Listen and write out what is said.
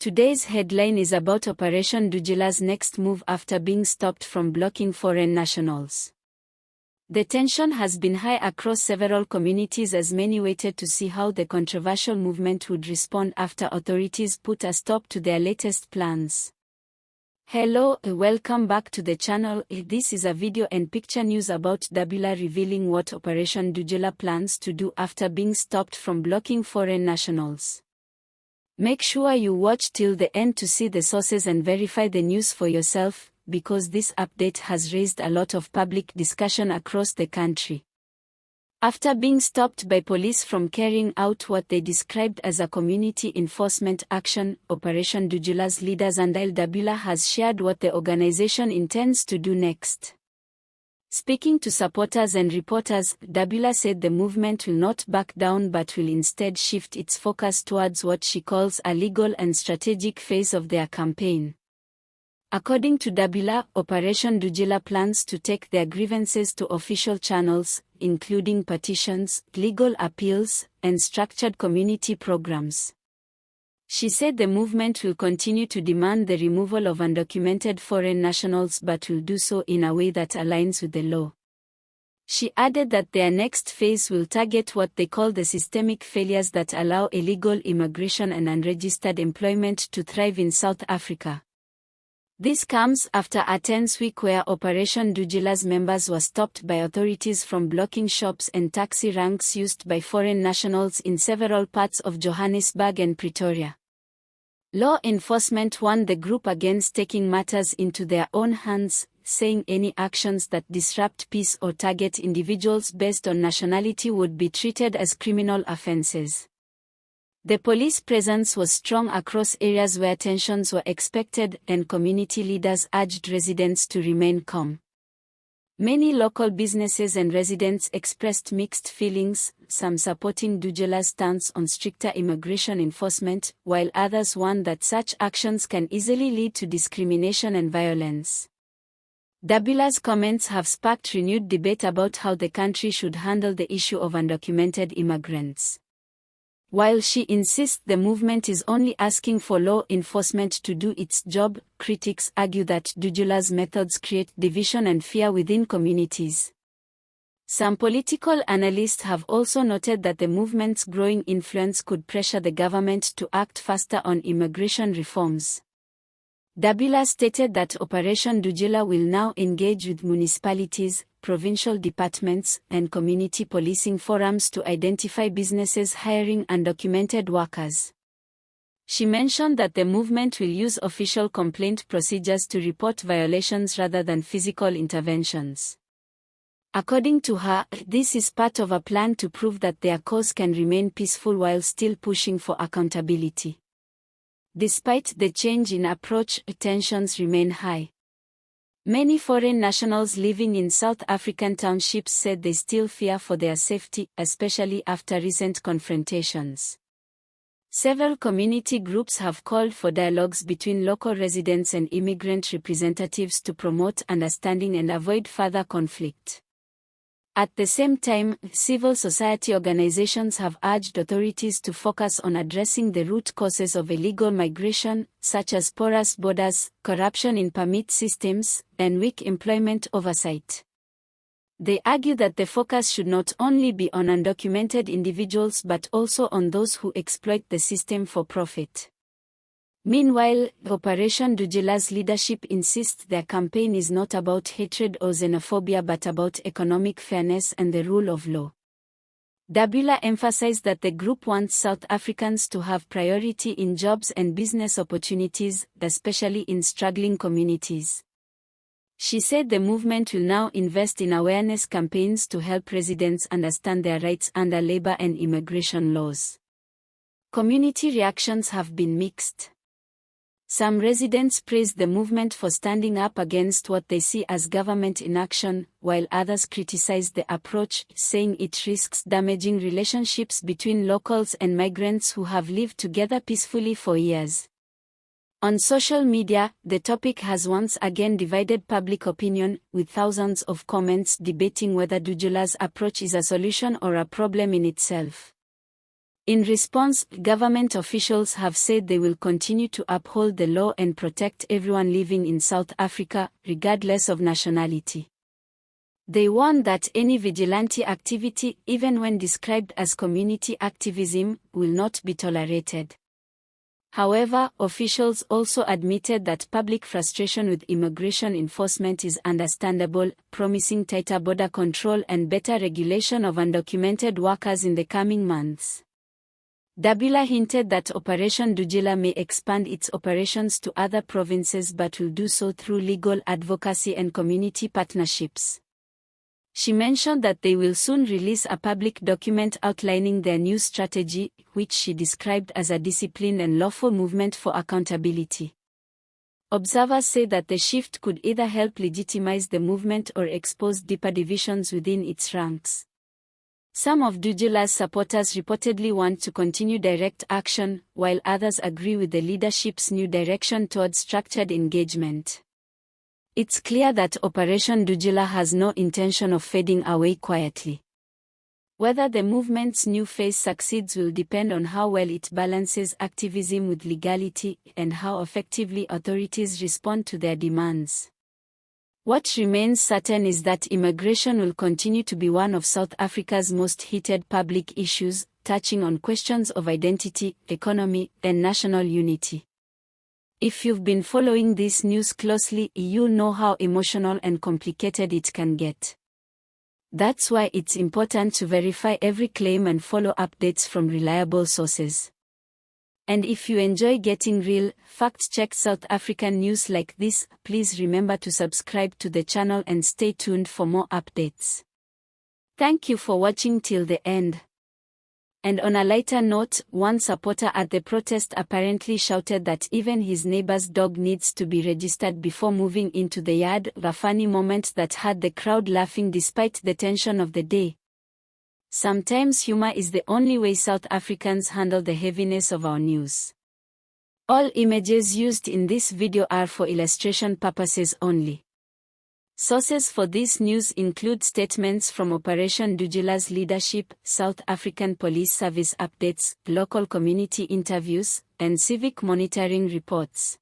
Today's headline is about Operation Dudula's next move after being stopped from blocking foreign nationals. The tension has been high across several communities as many waited to see how the controversial movement would respond after authorities put a stop to their latest plans. Hello, welcome back to the channel. This is a video and picture news about Dabula revealing what Operation Dudula plans to do after being stopped from blocking foreign nationals. Make sure you watch till the end to see the sources and verify the news for yourself, because this update has raised a lot of public discussion across the country. After being stopped by police from carrying out what they described as a community enforcement action, Operation Dudula's leader Dabula has shared what the organization intends to do next. Speaking to supporters and reporters, Dabula said the movement will not back down but will instead shift its focus towards what she calls a legal and strategic phase of their campaign. According to Dabula, Operation Dudula plans to take their grievances to official channels, including petitions, legal appeals, and structured community programs. She said the movement will continue to demand the removal of undocumented foreign nationals but will do so in a way that aligns with the law. She added that their next phase will target what they call the systemic failures that allow illegal immigration and unregistered employment to thrive in South Africa. This comes after a tense week where Operation Dudula's members were stopped by authorities from blocking shops and taxi ranks used by foreign nationals in several parts of Johannesburg and Pretoria. Law enforcement warned the group against taking matters into their own hands, saying any actions that disrupt peace or target individuals based on nationality would be treated as criminal offenses. The police presence was strong across areas where tensions were expected, and community leaders urged residents to remain calm. Many local businesses and residents expressed mixed feelings, some supporting Dudula's stance on stricter immigration enforcement, while others warned that such actions can easily lead to discrimination and violence. Dabula's comments have sparked renewed debate about how the country should handle the issue of undocumented immigrants. While she insists the movement is only asking for law enforcement to do its job, critics argue that Dudula's methods create division and fear within communities. Some political analysts have also noted that the movement's growing influence could pressure the government to act faster on immigration reforms. Dabula stated that Operation Dudula will now engage with municipalities, provincial departments, and community policing forums to identify businesses hiring undocumented workers. She mentioned that the movement will use official complaint procedures to report violations rather than physical interventions. According to her, this is part of a plan to prove that their cause can remain peaceful while still pushing for accountability. Despite the change in approach, tensions remain high. Many foreign nationals living in South African townships said they still fear for their safety, especially after recent confrontations. Several community groups have called for dialogues between local residents and immigrant representatives to promote understanding and avoid further conflict. At the same time, civil society organizations have urged authorities to focus on addressing the root causes of illegal migration, such as porous borders, corruption in permit systems, and weak employment oversight. They argue that the focus should not only be on undocumented individuals but also on those who exploit the system for profit. Meanwhile, Operation Dudula's leadership insists their campaign is not about hatred or xenophobia but about economic fairness and the rule of law. Dabula emphasized that the group wants South Africans to have priority in jobs and business opportunities, especially in struggling communities. She said the movement will now invest in awareness campaigns to help residents understand their rights under labor and immigration laws. Community reactions have been mixed. Some residents praised the movement for standing up against what they see as government inaction, while others criticized the approach, saying it risks damaging relationships between locals and migrants who have lived together peacefully for years. On social media, the topic has once again divided public opinion, with thousands of comments debating whether Dudula's approach is a solution or a problem in itself. In response, government officials have said they will continue to uphold the law and protect everyone living in South Africa, regardless of nationality. They warn that any vigilante activity, even when described as community activism, will not be tolerated. However, officials also admitted that public frustration with immigration enforcement is understandable, promising tighter border control and better regulation of undocumented workers in the coming months. Dabula hinted that Operation Dudula may expand its operations to other provinces but will do so through legal advocacy and community partnerships. She mentioned that they will soon release a public document outlining their new strategy, which she described as a disciplined and lawful movement for accountability. Observers say that the shift could either help legitimize the movement or expose deeper divisions within its ranks. Some of Dudula's supporters reportedly want to continue direct action, while others agree with the leadership's new direction towards structured engagement. It's clear that Operation Dudula has no intention of fading away quietly. Whether the movement's new phase succeeds will depend on how well it balances activism with legality and how effectively authorities respond to their demands. What remains certain is that immigration will continue to be one of South Africa's most heated public issues, touching on questions of identity, economy, and national unity. If you've been following this news closely, you know how emotional and complicated it can get. That's why it's important to verify every claim and follow updates from reliable sources. And if you enjoy getting real, fact-checked South African news like this, please remember to subscribe to the channel and stay tuned for more updates. Thank you for watching till the end. And on a lighter note, one supporter at the protest apparently shouted that even his neighbor's dog needs to be registered before moving into the yard, a funny moment that had the crowd laughing despite the tension of the day. Sometimes humor is the only way South Africans handle the heaviness of our news. All images used in this video are for illustration purposes only. Sources for this news include statements from Operation Dudula's leadership, South African Police Service updates, local community interviews, and civic monitoring reports.